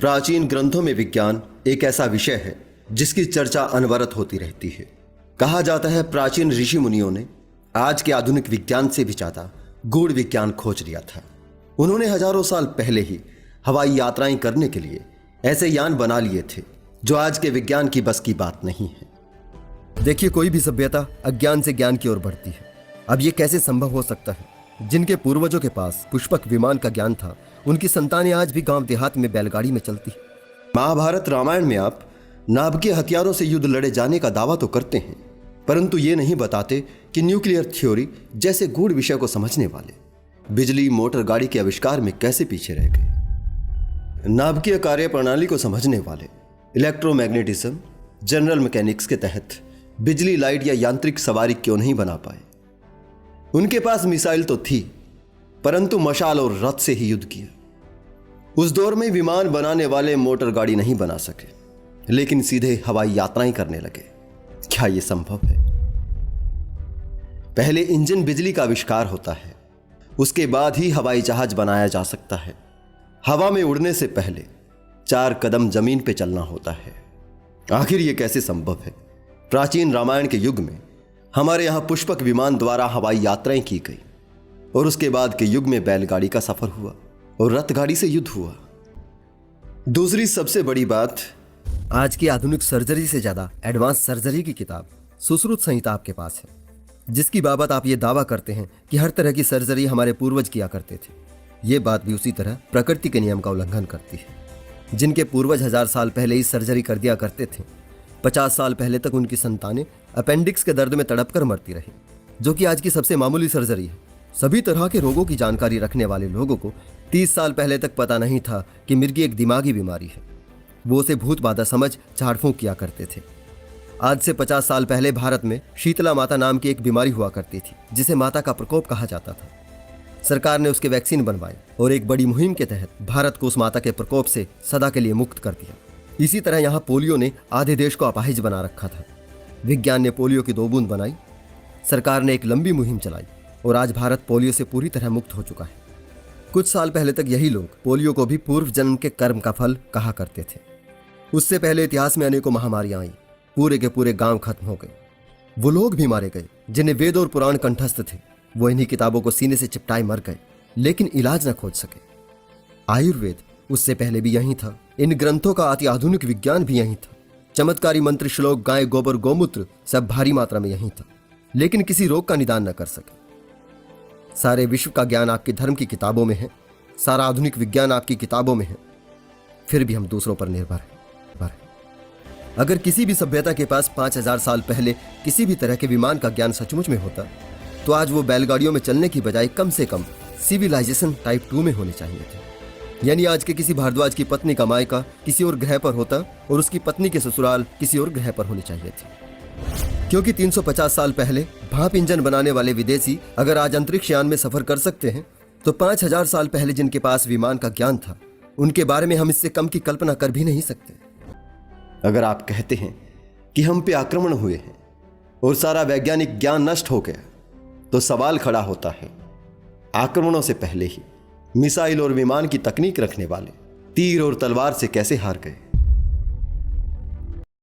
प्राचीन ग्रंथों में विज्ञान एक ऐसा विषय है जिसकी चर्चा अनवरत होती रहती है। कहा जाता है प्राचीन ऋषि मुनियों ने आज के आधुनिक विज्ञान से भी ज्यादा गूढ़ विज्ञान खोज लिया था। उन्होंने हजारों साल पहले ही हवाई यात्राएं करने के लिए ऐसे यान बना लिए थे जो आज के विज्ञान की बस की बात नहीं है। देखिए, कोई भी सभ्यता अज्ञान से ज्ञान की ओर बढ़ती है। अब ये कैसे संभव हो सकता है? जिनके पूर्वजों के पास पुष्पक विमान का ज्ञान था, उनकी संतानें आज भी गांव देहात में बैलगाड़ी में चलती है। महाभारत रामायण में आप नाभिकीय हथियारों से युद्ध लड़े जाने का दावा तो करते हैं, परंतु ये नहीं बताते कि न्यूक्लियर थ्योरी जैसे गूढ़ विषय को समझने वाले बिजली मोटर गाड़ी के आविष्कार में कैसे पीछे रह गए। नाभिकीय कार्य प्रणाली को समझने वाले इलेक्ट्रोमैग्नेटिज्म जनरल मैकेनिक्स के तहत बिजली लाइट या यांत्रिक सवारी क्यों नहीं बना पाए। उनके पास मिसाइल तो थी, परंतु मशाल और रथ से ही युद्ध किया। उस दौर में विमान बनाने वाले मोटर गाड़ी नहीं बना सके, लेकिन सीधे हवाई यात्राएं करने लगे। क्या यह संभव है? पहले इंजन बिजली का आविष्कार होता है, उसके बाद ही हवाई जहाज बनाया जा सकता है। हवा में उड़ने से पहले 4 कदम जमीन पे चलना होता है। आखिर यह कैसे संभव है? प्राचीन रामायण के युग में हमारे यहां पुष्पक विमान द्वारा हवाई यात्राएं की गई और उसके बाद के युग में बैलगाड़ी का सफर हुआ और रथगाड़ी से युद्ध हुआ। दूसरी सबसे बड़ी बात, आज की आधुनिक सर्जरी से ज्यादा एडवांस सर्जरी की किताब सुश्रुत संहिता आपके पास है, जिसकी बाबत आप ये दावा करते हैं कि हर तरह की सर्जरी हमारे पूर्वज किया करते थे। ये बात भी उसी तरह प्रकृति के नियम का उल्लंघन करती है। जिनके पूर्वज 1000 साल पहले ही सर्जरी कर दिया करते थे, 50 साल पहले तक उनकी संतानें अपेंडिक्स के दर्द में तड़प कर मरती रही, जो कि आज की सबसे मामूली सर्जरी है। सभी तरह के रोगों की जानकारी रखने वाले लोगों को 30 साल पहले तक पता नहीं था कि मिर्गी एक दिमागी बीमारी है। वो उसे भूत बाधा समझ झाड़ फूंक किया करते थे। आज से 50 साल पहले भारत में शीतला माता नाम की एक बीमारी हुआ करती थी, जिसे माता का प्रकोप कहा जाता था। सरकार ने उसके वैक्सीन बनवाई और एक बड़ी मुहिम के तहत भारत को उस माता के प्रकोप से सदा के लिए मुक्त कर दिया। इसी तरह यहाँ पोलियो ने आधे देश को अपाहिज बना रखा था। विज्ञान ने पोलियो की 2 बूंद बनाई, सरकार ने एक लंबी मुहिम चलाई और आज भारत पोलियो से पूरी तरह मुक्त हो चुका है। कुछ साल पहले तक यही लोग पोलियो को भी पूर्व जन्म के कर्म का फल कहा करते थे। उससे पहले इतिहास में अनेकों महामारियां आई, पूरे के पूरे गांव खत्म हो गए। वो लोग भी मारे गए जिन्हें वेद और पुराण कंठस्थ थे। वो इन्हीं किताबों को सीने से चिपटाए मर गए, लेकिन इलाज न खोज सके। आयुर्वेद उससे पहले भी यहीं था। इन ग्रंथों का अति आधुनिक विज्ञान भी यहीं था। चमत्कारी मंत्र, श्लोक, गाय गोबर, गोमूत्र सब भारी मात्रा में यहीं था, लेकिन किसी रोग का निदान न कर सके। सारे विश्व का ज्ञान आपके धर्म की किताबों में है, सारा आधुनिक विज्ञान आपकी किताबों में है, फिर भी हम दूसरों पर निर्भर हैं। अगर किसी भी सभ्यता के पास 5000 साल पहले किसी भी तरह के विमान का ज्ञान सचमुच में होता, तो आज वो बैलगाड़ियों में चलने की बजाय कम से कम सिविलाइजेशन टाइप 2 में होने चाहिए थे। यानी आज के किसी भारद्वाज की पत्नी का मायका किसी और ग्रह पर होता और उसकी पत्नी के ससुराल किसी और ग्रह पर होने चाहिए थे। क्योंकि 350 साल पहले भाप इंजन बनाने वाले विदेशी अगर आज अंतरिक्ष यान में सफर कर सकते हैं, तो 5000 साल पहले जिनके पास विमान का ज्ञान था, उनके बारे में हम इससे कम की कल्पना कर भी नहीं सकते। अगर आप कहते हैं कि हम पे आक्रमण हुए हैं और सारा वैज्ञानिक ज्ञान नष्ट हो गया, तो सवाल खड़ा होता है, आक्रमणों से पहले ही मिसाइल और विमान की तकनीक रखने वाले तीर और तलवार से कैसे हार गए?